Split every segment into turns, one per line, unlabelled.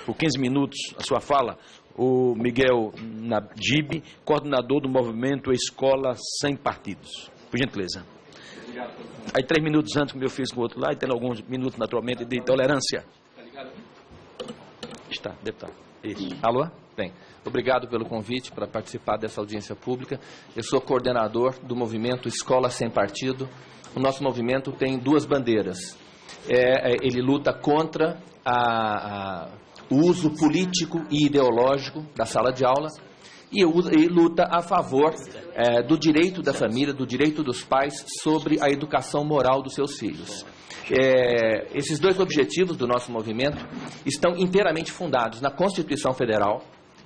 por 15 minutos, a sua fala, o Miguel Najib, coordenador do movimento Escola Sem Partidos. Por gentileza. Aí 3 minutos antes, como eu fiz com o outro lá, e tendo alguns minutos, naturalmente, de tolerância. Está, deputado. Isso.
Alô? Bem, obrigado pelo convite para participar dessa audiência pública. Eu sou coordenador do movimento Escola Sem Partido. O nosso movimento tem 2 bandeiras. Ele luta contra o uso político e ideológico da sala de aula e luta a favor do direito da família, do direito dos pais sobre a educação moral dos seus filhos. Esses 2 objetivos do nosso movimento estão inteiramente fundados na Constituição Federal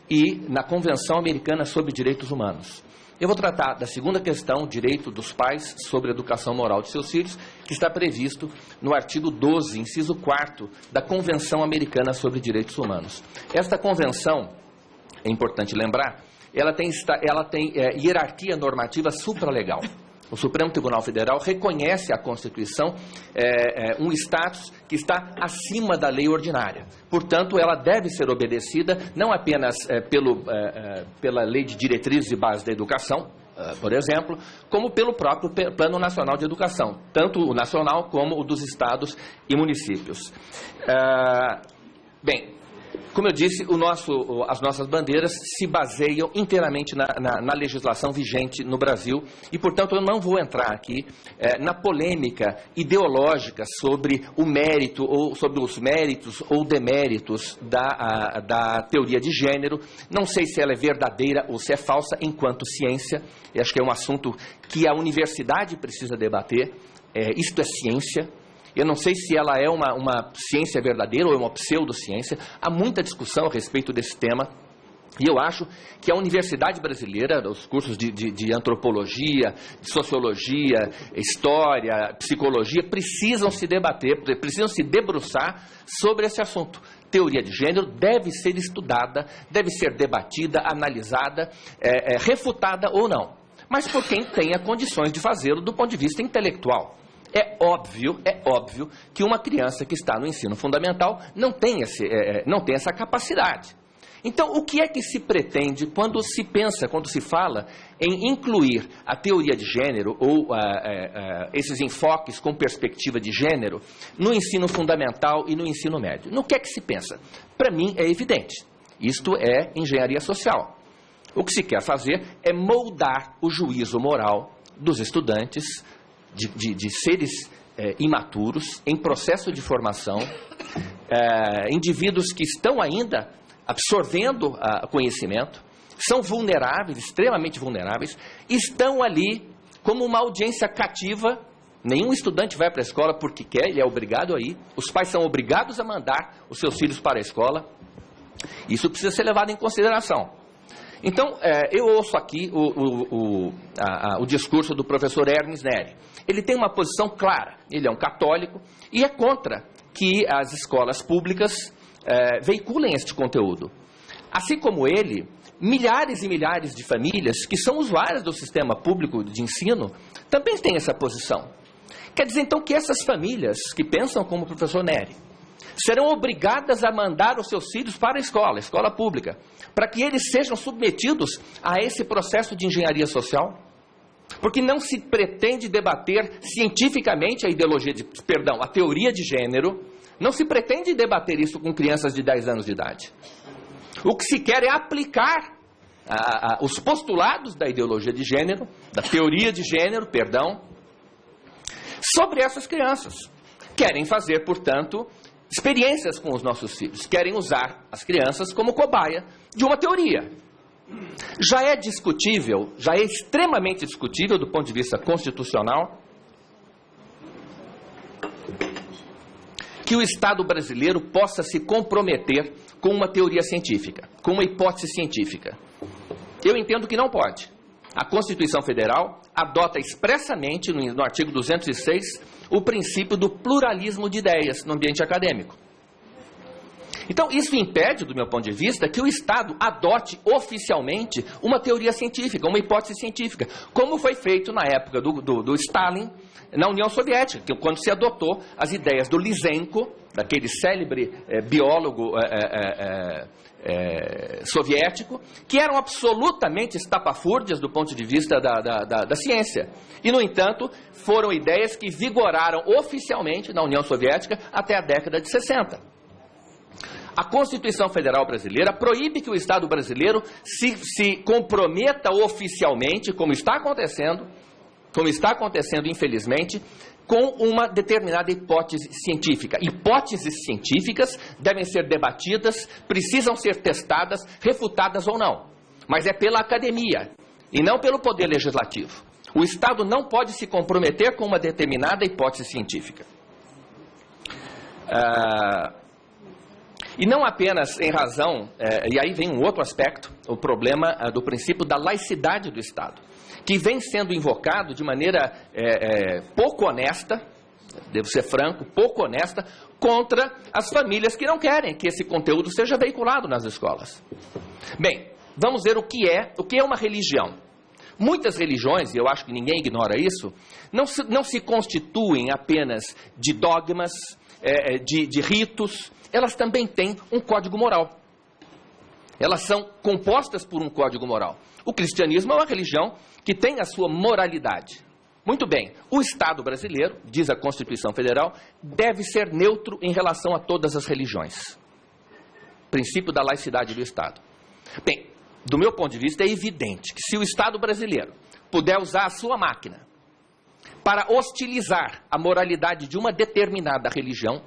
e na Convenção Americana sobre Direitos Humanos. Eu vou tratar da segunda questão, direito dos pais sobre a educação moral de seus filhos, que está previsto no artigo 12, inciso 4, da Convenção Americana sobre Direitos Humanos. Esta convenção, é importante lembrar, ela tem hierarquia normativa supralegal. O Supremo Tribunal Federal reconhece a Constituição um status que está acima da lei ordinária. Portanto, ela deve ser obedecida não apenas pela Lei de Diretrizes e Bases da Educação, por exemplo, como pelo próprio Plano Nacional de Educação, tanto o nacional como o dos estados e municípios. Bem, como eu disse, as nossas bandeiras se baseiam inteiramente na legislação vigente no Brasil e, portanto, eu não vou entrar aqui na polêmica ideológica sobre o mérito ou sobre os méritos ou deméritos da teoria de gênero. Não sei se ela é verdadeira ou se é falsa enquanto ciência. Eu acho que é um assunto que a universidade precisa debater. Isto é ciência. Eu não sei se ela é uma ciência verdadeira ou é uma pseudociência. Há muita discussão a respeito desse tema. E eu acho que a universidade brasileira, os cursos de antropologia, de sociologia, história, psicologia, precisam se debater, precisam se debruçar sobre esse assunto. Teoria de gênero deve ser estudada, deve ser debatida, analisada, refutada ou não. Mas por quem tenha condições de fazê-lo do ponto de vista intelectual. É óbvio que uma criança que está no ensino fundamental não tem essa capacidade. Então, o que é que se pretende quando se fala em incluir a teoria de gênero ou esses enfoques com perspectiva de gênero no ensino fundamental e no ensino médio? No que é que se pensa? Para mim é evidente. Isto é engenharia social. O que se quer fazer é moldar o juízo moral dos estudantes, de seres imaturos, em processo de formação, indivíduos que estão ainda absorvendo conhecimento, são vulneráveis, extremamente vulneráveis, estão ali como uma audiência cativa. Nenhum estudante vai para a escola porque quer, ele é obrigado a ir, os pais são obrigados a mandar os seus filhos para a escola. Isso precisa ser levado em consideração. Então, eu ouço aqui o discurso do professor Hermes Neri. Ele tem uma posição clara, ele é um católico e é contra que as escolas públicas veiculem este conteúdo. Assim como ele, milhares e milhares de famílias que são usuárias do sistema público de ensino também têm essa posição. Quer dizer, então, que essas famílias que pensam como o professor Neri serão obrigadas a mandar os seus filhos para a escola pública, para que eles sejam submetidos a esse processo de engenharia social? Porque não se pretende debater cientificamente a teoria de gênero, não se pretende debater isso com crianças de 10 anos de idade. O que se quer é aplicar os postulados da ideologia de gênero, da teoria de gênero, sobre essas crianças. Querem fazer, portanto, experiências com os nossos filhos, querem usar as crianças como cobaia de uma teoria. Já é discutível, já é extremamente discutível do ponto de vista constitucional que o Estado brasileiro possa se comprometer com uma teoria científica, com uma hipótese científica. Eu entendo que não pode. A Constituição Federal adota expressamente, no artigo 206, o princípio do pluralismo de ideias no ambiente acadêmico. Então, isso impede, do meu ponto de vista, que o Estado adote oficialmente uma teoria científica, uma hipótese científica, como foi feito na época do Stalin, na União Soviética, quando se adotou as ideias do Lysenko, daquele célebre biólogo soviético, que eram absolutamente estapafúrdias do ponto de vista da ciência. E, no entanto, foram ideias que vigoraram oficialmente na União Soviética até a década de 60. A Constituição Federal Brasileira proíbe que o Estado brasileiro se comprometa oficialmente, como está acontecendo, infelizmente, com uma determinada hipótese científica. Hipóteses científicas devem ser debatidas, precisam ser testadas, refutadas ou não. Mas é pela academia e não pelo poder legislativo. O Estado não pode se comprometer com uma determinada hipótese científica. E não apenas em razão, e aí vem um outro aspecto, o problema do princípio da laicidade do Estado, que vem sendo invocado de maneira pouco honesta, devo ser franco, pouco honesta, contra as famílias que não querem que esse conteúdo seja veiculado nas escolas. Bem, vamos ver o que é uma religião. Muitas religiões, e eu acho que ninguém ignora isso, não se constituem apenas de dogmas, de ritos, elas também têm um código moral. Elas são compostas por um código moral. O cristianismo é uma religião que tem a sua moralidade. Muito bem, o Estado brasileiro, diz a Constituição Federal, deve ser neutro em relação a todas as religiões. Princípio da laicidade do Estado. Bem, do meu ponto de vista, é evidente que se o Estado brasileiro puder usar a sua máquina para hostilizar a moralidade de uma determinada religião,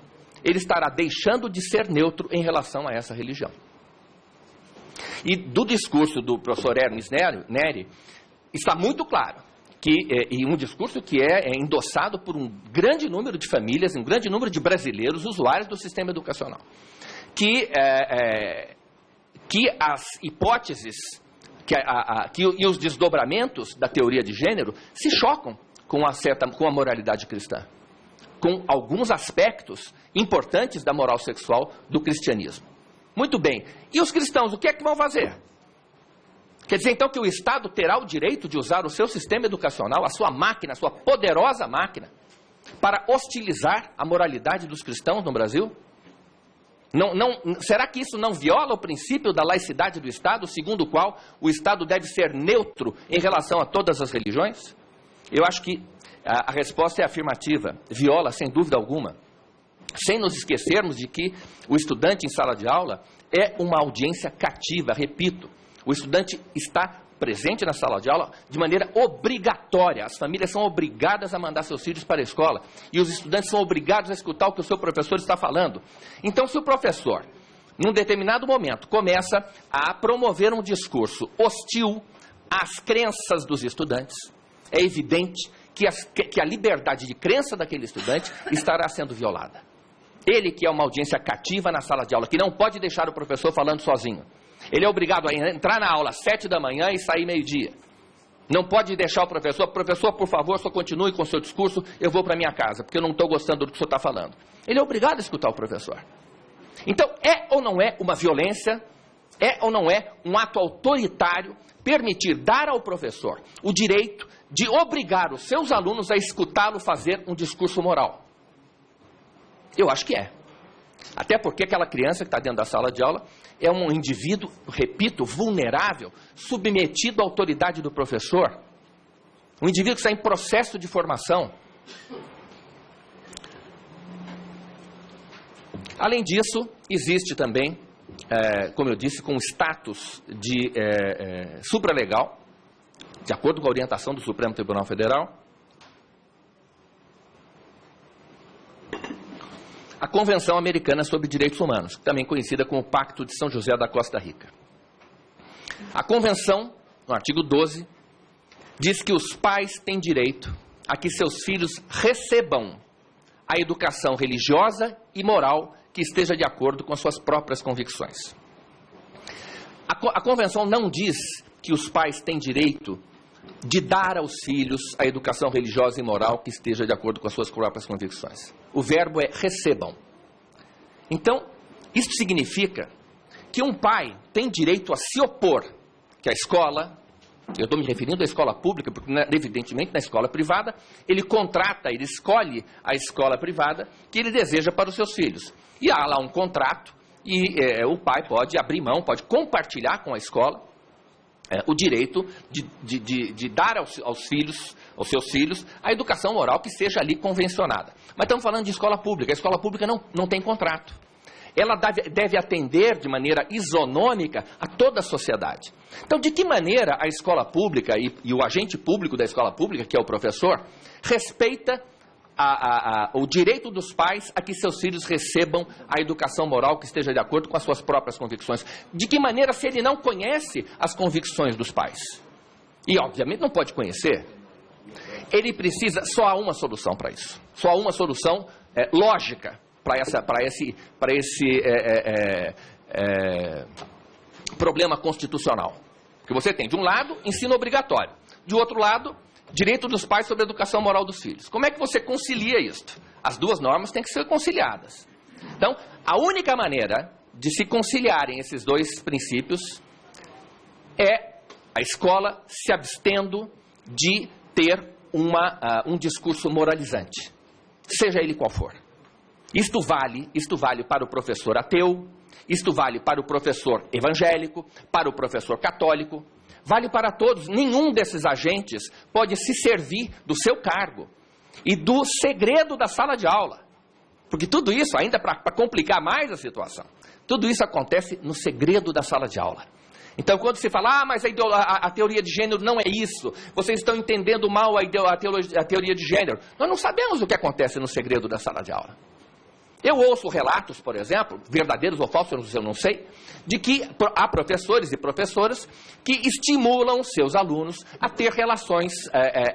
ele estará deixando de ser neutro em relação a essa religião. E do discurso do professor Hermes Neri, está muito claro, e um discurso que é endossado por um grande número de famílias, um grande número de brasileiros usuários do sistema educacional, que as hipóteses e os desdobramentos da teoria de gênero se chocam com a moralidade cristã, com alguns aspectos importantes da moral sexual do cristianismo. Muito bem. E os cristãos, o que é que vão fazer? Quer dizer, então, que o Estado terá o direito de usar o seu sistema educacional, a sua máquina, a sua poderosa máquina, para hostilizar a moralidade dos cristãos no Brasil? Será que isso não viola o princípio da laicidade do Estado, segundo o qual o Estado deve ser neutro em relação a todas as religiões? Eu acho que a resposta é afirmativa. Viola, sem dúvida alguma. Sem nos esquecermos de que o estudante em sala de aula é uma audiência cativa, repito. O estudante está presente na sala de aula de maneira obrigatória. As famílias são obrigadas a mandar seus filhos para a escola. E os estudantes são obrigados a escutar o que o seu professor está falando. Então, se o professor, num determinado momento, começa a promover um discurso hostil às crenças dos estudantes, é evidente que a liberdade de crença daquele estudante estará sendo violada. Ele que é uma audiência cativa na sala de aula, que não pode deixar o professor falando sozinho. Ele é obrigado a entrar na aula às 7 da manhã e sair meio-dia. Não pode deixar o professor, por favor, só continue com o seu discurso, eu vou para minha casa, porque eu não estou gostando do que o senhor está falando. Ele é obrigado a escutar o professor. Então, é ou não é uma violência, é ou não é um ato autoritário permitir, dar ao professor o direito de obrigar os seus alunos a escutá-lo fazer um discurso moral? Eu acho que é. Até porque aquela criança que está dentro da sala de aula é um indivíduo, repito, vulnerável, submetido à autoridade do professor. Um indivíduo que está em processo de formação. Além disso, existe também, como eu disse, com status de supralegal, de acordo com a orientação do Supremo Tribunal Federal, a Convenção Americana sobre Direitos Humanos, também conhecida como Pacto de São José da Costa Rica. A Convenção, no artigo 12, diz que os pais têm direito a que seus filhos recebam a educação religiosa e moral que esteja de acordo com as suas próprias convicções. A Convenção não diz que os pais têm direito de dar aos filhos a educação religiosa e moral que esteja de acordo com as suas próprias convicções. O verbo é recebam. Então, Isso significa que um pai tem direito a se opor, que a escola, eu estou me referindo à escola pública, porque evidentemente na escola privada, ele contrata, ele escolhe a escola privada que ele deseja para os seus filhos. E há lá um contrato, e o pai pode abrir mão, pode compartilhar com a escola o direito de dar aos seus filhos, a educação moral que seja ali convencionada. Mas estamos falando de escola pública. A escola pública não tem contrato. Ela deve atender de maneira isonômica a toda a sociedade. Então, de que maneira a escola pública e o agente público da escola pública, que é o professor, respeita o direito dos pais a que seus filhos recebam a educação moral que esteja de acordo com as suas próprias convicções? De que maneira, se ele não conhece as convicções dos pais? E, obviamente, não pode conhecer. Ele precisa, só há uma solução para isso. Só há uma solução lógica para esse problema constitucional. Que você tem, de um lado, ensino obrigatório. De outro lado, direito dos pais sobre a educação moral dos filhos. Como é que você concilia isto? As duas normas têm que ser conciliadas. Então, a única maneira de se conciliarem esses dois princípios é a escola se abstendo de ter um discurso moralizante, seja ele qual for. Isto vale para o professor ateu, isto vale para o professor evangélico, para o professor católico, vale para todos. Nenhum desses agentes pode se servir do seu cargo e do segredo da sala de aula. Porque tudo isso, ainda para complicar mais a situação, tudo isso acontece no segredo da sala de aula. Então, quando se fala, mas a teoria de gênero não é isso, vocês estão entendendo mal a teoria de gênero. Nós não sabemos o que acontece no segredo da sala de aula. Eu ouço relatos, por exemplo, verdadeiros ou falsos, eu não sei, de que há professores e professoras que estimulam os seus alunos a ter relações,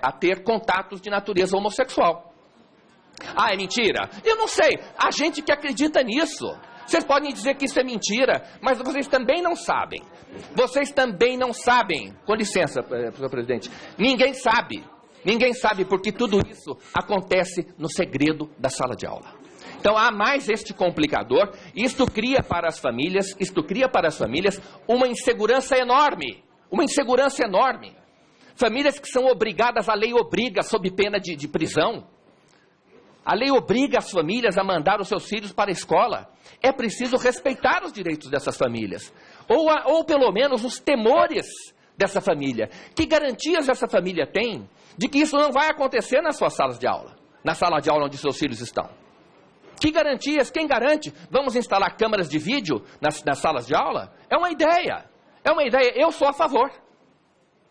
a ter contatos de natureza homossexual. Ah, é mentira? Eu não sei. Há gente que acredita nisso. Vocês podem dizer que isso é mentira, mas vocês também não sabem. Vocês também não sabem. Com licença, senhor presidente. Ninguém sabe. Ninguém sabe porque tudo isso acontece no segredo da sala de aula. Então, há mais este complicador. Isto cria para as famílias uma insegurança enorme. Uma insegurança enorme. Famílias que são obrigadas, a lei obriga, sob pena de prisão. A lei obriga as famílias a mandar os seus filhos para a escola. É preciso respeitar os direitos dessas famílias. Ou pelo menos os temores dessa família. Que garantias essa família tem de que isso não vai acontecer nas suas salas de aula? Na sala de aula onde seus filhos estão? Que garantias? Quem garante? Vamos instalar câmeras de vídeo nas salas de aula? É uma ideia. É uma ideia. Eu sou a favor.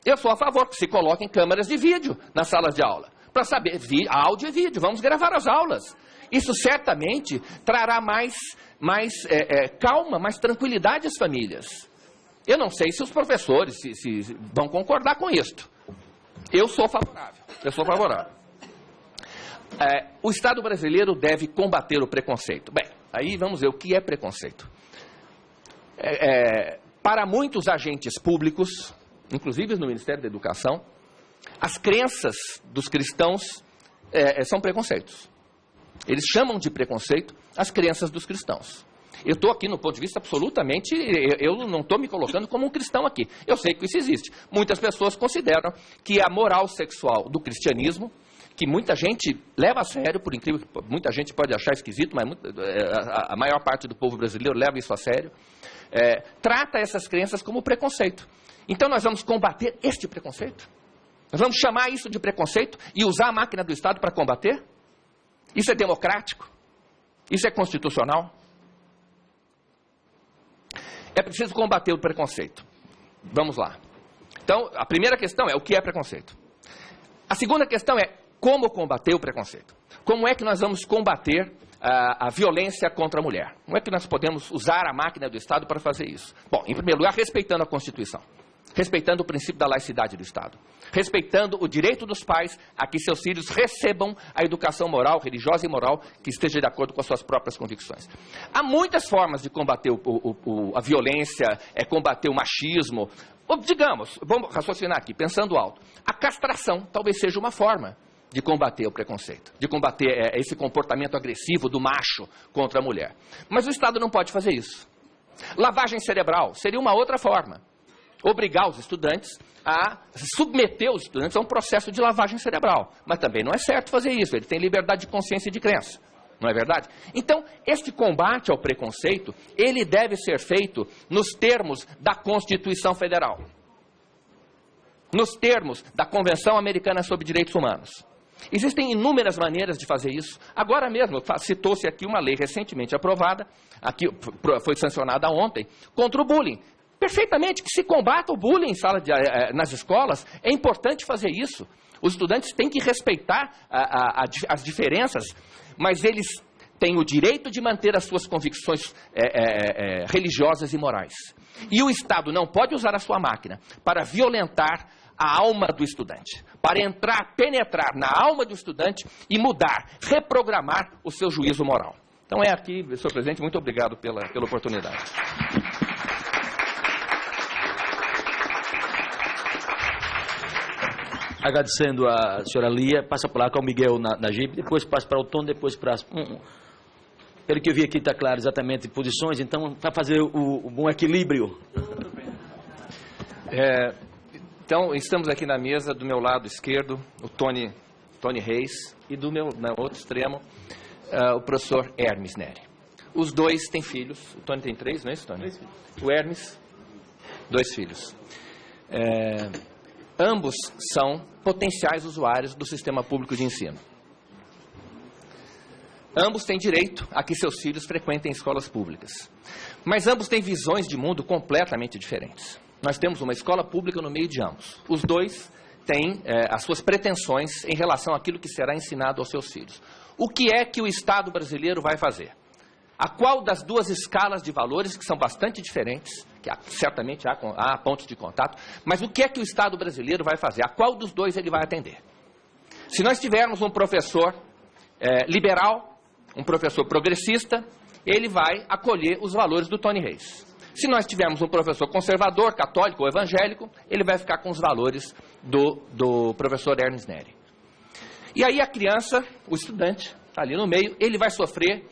Eu sou a favor que se coloquem câmeras de vídeo nas salas de aula. Para saber, áudio e vídeo, vamos gravar as aulas. Isso certamente trará mais calma, mais tranquilidade às famílias. Eu não sei se os professores se vão concordar com isto. Eu sou favorável. O Estado brasileiro deve combater o preconceito. Bem, aí vamos ver o que é preconceito. Para muitos agentes públicos, inclusive no Ministério da Educação, as crenças dos cristãos são preconceitos. Eles chamam de preconceito as crenças dos cristãos. Eu estou aqui no ponto de vista absolutamente, eu não estou me colocando como um cristão aqui. Eu sei que isso existe. Muitas pessoas consideram que a moral sexual do cristianismo, que muita gente leva a sério, por incrível que muita gente pode achar esquisito, mas a maior parte do povo brasileiro leva isso a sério, trata essas crenças como preconceito. Então nós vamos combater este preconceito? Nós vamos chamar isso de preconceito e usar a máquina do Estado para combater? Isso é democrático? Isso é constitucional? É preciso combater o preconceito. Vamos lá. Então, a primeira questão é o que é preconceito. A segunda questão é como combater o preconceito. Como é que nós vamos combater a violência contra a mulher? Como é que nós podemos usar a máquina do Estado para fazer isso? Bom, em primeiro lugar, respeitando a Constituição. Respeitando o princípio da laicidade do Estado. Respeitando o direito dos pais a que seus filhos recebam a educação moral, religiosa e moral que esteja de acordo com as suas próprias convicções. Há muitas formas de combater a violência, combater o machismo. Digamos, vamos raciocinar aqui, pensando alto. A castração talvez seja uma forma de combater o preconceito, de combater esse comportamento agressivo do macho contra a mulher. Mas o Estado não pode fazer isso. Lavagem cerebral seria uma outra forma. Obrigar os estudantes a submeter os estudantes a um processo de lavagem cerebral. Mas também não é certo fazer isso, ele tem liberdade de consciência e de crença. Não é verdade? Então, este combate ao preconceito, ele deve ser feito nos termos da Constituição Federal. Nos termos da Convenção Americana sobre Direitos Humanos. Existem inúmeras maneiras de fazer isso. Agora mesmo, citou-se aqui uma lei recentemente aprovada, aqui foi sancionada ontem, contra o bullying. Perfeitamente, que se combata o bullying nas escolas, é importante fazer isso. Os estudantes têm que respeitar as diferenças, mas eles têm o direito de manter as suas convicções religiosas e morais. E o Estado não pode usar a sua máquina para violentar a alma do estudante, para penetrar na alma do estudante e mudar, reprogramar o seu juízo moral. Então é aqui, senhor presidente, muito obrigado pela oportunidade.
Agradecendo a senhora Lia, passa para lá com o Miguel na GIB, depois passa para o Tony, depois para... Pelo que eu vi aqui está claro exatamente posições, então para fazer o bom equilíbrio.
Então, estamos aqui na mesa, do meu lado esquerdo, o Tony Reis, e no outro extremo, o professor Hermes Neri. Os dois têm filhos, o Tony tem 3, não é isso, Tony? 3 filhos. O Hermes, 2 filhos. Ambos são potenciais usuários do sistema público de ensino. Ambos têm direito a que seus filhos frequentem escolas públicas. Mas ambos têm visões de mundo completamente diferentes. Nós temos uma escola pública no meio de ambos. Os dois têm as suas pretensões em relação àquilo que será ensinado aos seus filhos. O que é que o Estado brasileiro vai fazer? A qual das duas escalas de valores, que são bastante diferentes, que certamente há pontos de contato, mas o que é que o Estado brasileiro vai fazer? A qual dos dois ele vai atender? Se nós tivermos um professor liberal, um professor progressista, ele vai acolher os valores do Tony Reis. Se nós tivermos um professor conservador, católico ou evangélico, ele vai ficar com os valores do professor Hermes Neri. E aí a criança, o estudante, está ali no meio, ele vai sofrer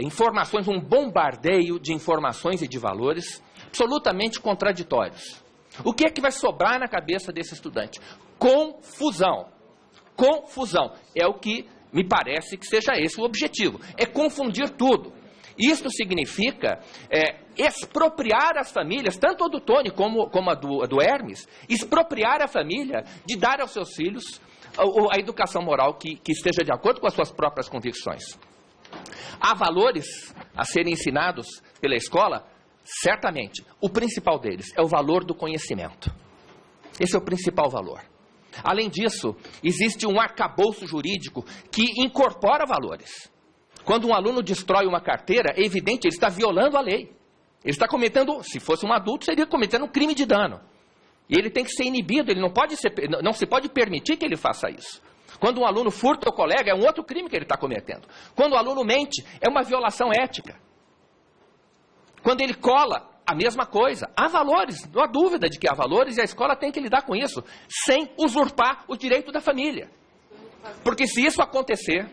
informações, um bombardeio de informações e de valores absolutamente contraditórios. O que é que vai sobrar na cabeça desse estudante? Confusão. Confusão. É o que me parece que seja esse o objetivo. É confundir tudo. Isso significa expropriar as famílias, tanto a do Tony como a do Hermes, expropriar a família de dar aos seus filhos a educação moral que esteja de acordo com as suas próprias convicções. Há valores a serem ensinados pela escola? Certamente. O principal deles é o valor do conhecimento. Esse é o principal valor. Além disso, existe um arcabouço jurídico que incorpora valores. Quando um aluno destrói uma carteira, é evidente, ele está violando a lei. Ele está cometendo, se fosse um adulto, seria cometendo um crime de dano. E ele tem que ser inibido, ele não se pode permitir que ele faça isso. Quando um aluno furta o colega, é um outro crime que ele está cometendo. Quando o aluno mente, é uma violação ética. Quando ele cola, a mesma coisa. Há valores, não há dúvida de que há valores e a escola tem que lidar com isso, sem usurpar o direito da família. Porque se isso acontecer,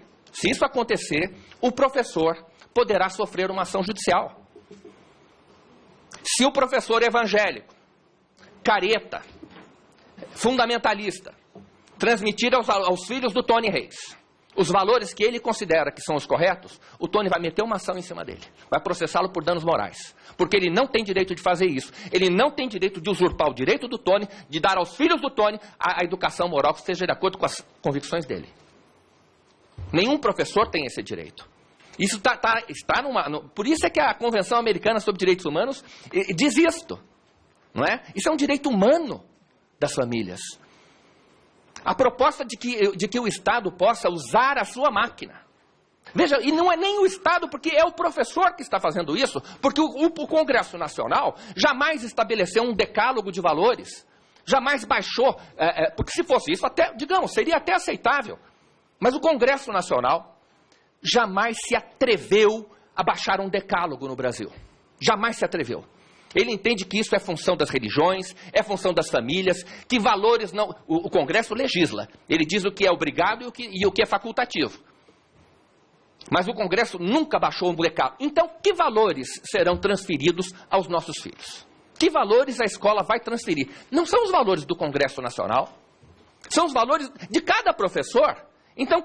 o professor poderá sofrer uma ação judicial. Se o professor evangélico, careta, fundamentalista, transmitir aos filhos do Tony Reis os valores que ele considera que são os corretos, o Tony vai meter uma ação em cima dele. Vai processá-lo por danos morais. Porque ele não tem direito de fazer isso. Ele não tem direito de usurpar o direito do Tony, de dar aos filhos do Tony a educação moral que esteja de acordo com as convicções dele. Nenhum professor tem esse direito. Isso está por isso é que a Convenção Americana sobre Direitos Humanos diz isto. Não é? Isso é um direito humano das famílias. A proposta de que o Estado possa usar a sua máquina. Veja, e não é nem o Estado, porque é o professor que está fazendo isso, porque o Congresso Nacional jamais estabeleceu um decálogo de valores, jamais baixou, porque se fosse isso, até, digamos, seria até aceitável. Mas o Congresso Nacional jamais se atreveu a baixar um decálogo no Brasil. Jamais se atreveu. Ele entende que isso é função das religiões, é função das famílias, que valores não... O Congresso legisla. Ele diz o que é obrigado e o que é facultativo. Mas o Congresso nunca baixou um molecado. Então, que valores serão transferidos aos nossos filhos? Que valores a escola vai transferir? Não são os valores do Congresso Nacional. São os valores de cada professor. Então,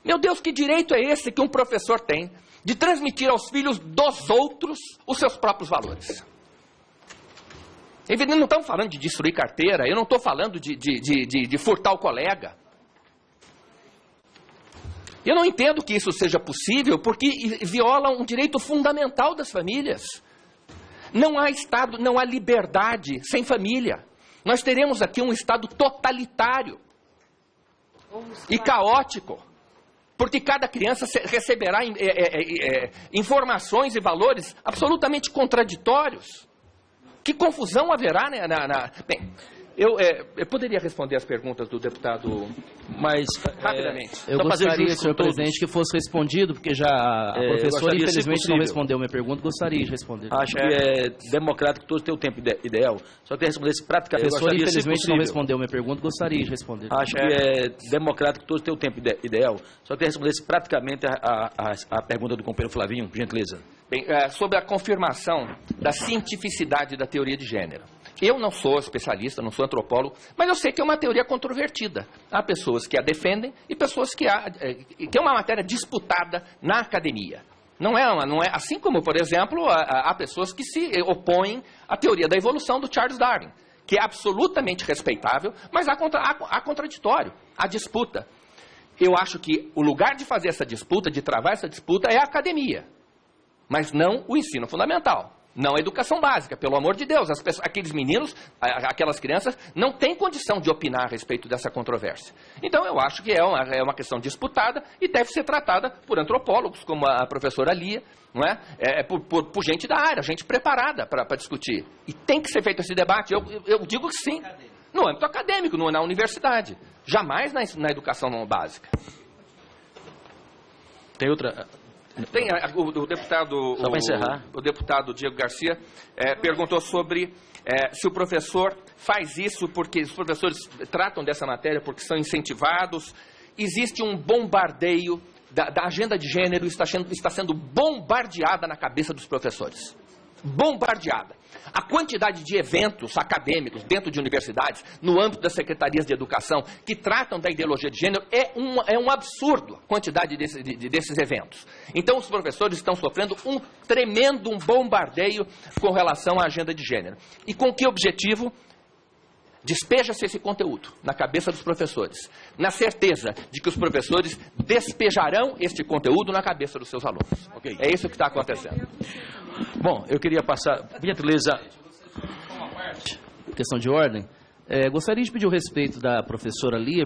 meu Deus, que direito é esse que um professor tem de transmitir aos filhos dos outros os seus próprios valores? Evidente, não estamos falando de destruir carteira, eu não estou falando de furtar o colega. Eu não entendo que isso seja possível porque viola um direito fundamental das famílias. Não há Estado, não há liberdade sem família. Nós teremos aqui um Estado totalitário e caótico, porque cada criança receberá informações e valores absolutamente contraditórios. Que confusão haverá, né? Bem, eu poderia responder as perguntas do deputado,
mas
rapidamente.
Eu gostaria, senhor presidente, que fosse respondido, porque já a professora, infelizmente, não respondeu minha pergunta. Gostaria de responder.
Acho que é democrático todos ter o tempo ideal. Só que responder esse praticamente.
A professora, infelizmente, não respondeu minha pergunta. Gostaria de responder.
Acho que é democrático todos ter o tempo ideal. Só que responder praticamente a pergunta do companheiro Flavinho, por gentileza.
Bem, sobre a confirmação da cientificidade da teoria de gênero. Eu não sou especialista, não sou antropólogo, mas eu sei que é uma teoria controvertida. Há pessoas que a defendem e pessoas que é uma matéria disputada na academia. Não é assim como, por exemplo, há pessoas que se opõem à teoria da evolução do Charles Darwin, que é absolutamente respeitável, mas há contraditório, há disputa. Eu acho que o lugar de fazer essa disputa, de travar essa disputa, é a academia, mas não o ensino fundamental. Não a educação básica, pelo amor de Deus. Aqueles meninos, aquelas crianças, não têm condição de opinar a respeito dessa controvérsia. Então, eu acho que é uma questão disputada e deve ser tratada por antropólogos, como a professora Lia, não é? Por gente da área, gente preparada para discutir. E tem que ser feito esse debate. Eu digo que sim. No âmbito acadêmico, na universidade. Jamais na educação não básica.
Tem outra...
Tem o deputado,
só para encerrar.
O deputado Diego Garcia perguntou sobre se o professor faz isso porque os professores tratam dessa matéria porque são incentivados. Existe um bombardeio da agenda de gênero, está sendo bombardeada na cabeça dos professores. Bombardeada. A quantidade de eventos acadêmicos dentro de universidades, no âmbito das secretarias de educação, que tratam da ideologia de gênero, é um absurdo a quantidade desses eventos. Então, os professores estão sofrendo um tremendo bombardeio com relação à agenda de gênero. E com que objetivo? Despeja-se esse conteúdo na cabeça dos professores, na certeza de que os professores despejarão este conteúdo na cabeça dos seus alunos. Okay. É isso que está acontecendo.
Bom, eu queria passar, por gentileza...
Questão de ordem. Gostaria de pedir o respeito da professora Lia,